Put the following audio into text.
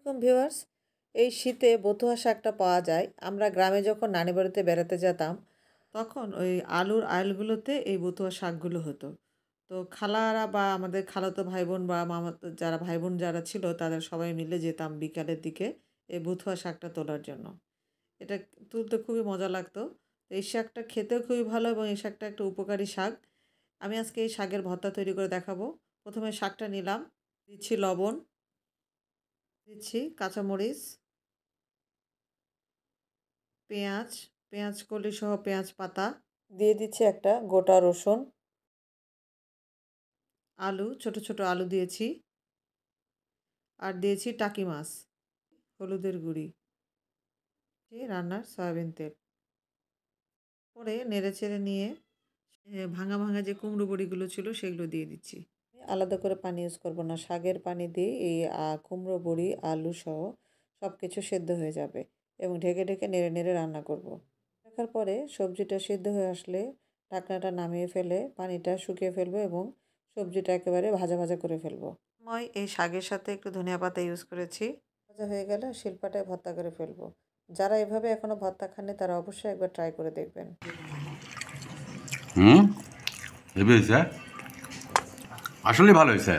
Viewers, এই শীতে বথুয়া শাকটা পাওয়া যায়। আমরা গ্রামে যখন নানি বাড়িতে বেড়াতে যেতাম তখন ওই আলুর আইলগুলোতে এই বথুয়া শাকগুলো হতো। তো খালারা বা আমাদের খালাতো ভাই বোন বা মামাতো যারা ভাই বোন যারা ছিল তাদের সবাই মিলে যেতাম বিকালের দিকে এই বথুয়া শাকটা তোলার জন্য। এটা তুলতে খুবই মজা লাগতো। তো এই শাকটা খেতেও খুবই ভালো এবং এই শাকটা একটা উপকারী শাক। আমি আজকে এই শাকের ভর্তা তৈরি করে দেখাবো। প্রথমে শাকটা নিলাম, দিচ্ছি লবণ, দিচ্ছি কাঁচামরিচ, পেঁয়াজ, পেঁয়াজ কলি সহ পেঁয়াজ পাতা, দিয়ে দিচ্ছি একটা গোটা রসুন, আলু, ছোট ছোট আলু দিয়েছি, আর দিয়েছি টাকি মাছ, হলুদের গুঁড়ি, রান্নার সয়াবিন তেল। পরে নেড়েচেড়ে নিয়ে ভাঙা ভাঙা যে কুমড়ো বড়িগুলো ছিল সেগুলো দিয়ে দিচ্ছি। আলাদা করে পানি ইউজ করব না, শাকের পানি দিয়ে এই কুমড়ো বড়ি আলু সহ সব কিছু সেদ্ধ হয়ে যাবে এবং ঢেকে ঢেকে নেড়ে নেড়ে রান্না করব। রাখার পরে সবজিটা সিদ্ধ হয়ে আসলে ঢাকনাটা নামিয়ে ফেলে পানিটা শুকিয়ে ফেলবো এবং সবজিটা একেবারে ভাজা ভাজা করে ফেলবো। মই এই শাকের সাথে একটু ধনিয়া পাতা ইউজ করেছি। ভাজা হয়ে গেলে শিলপাটায় ভর্তা করে ফেলবো। যারা এভাবে এখনো ভর্তা খাননি তারা অবশ্যই একবার ট্রাই করে দেখবেন। হেভি হয়েছে, আসলে ভালো হয়েছে।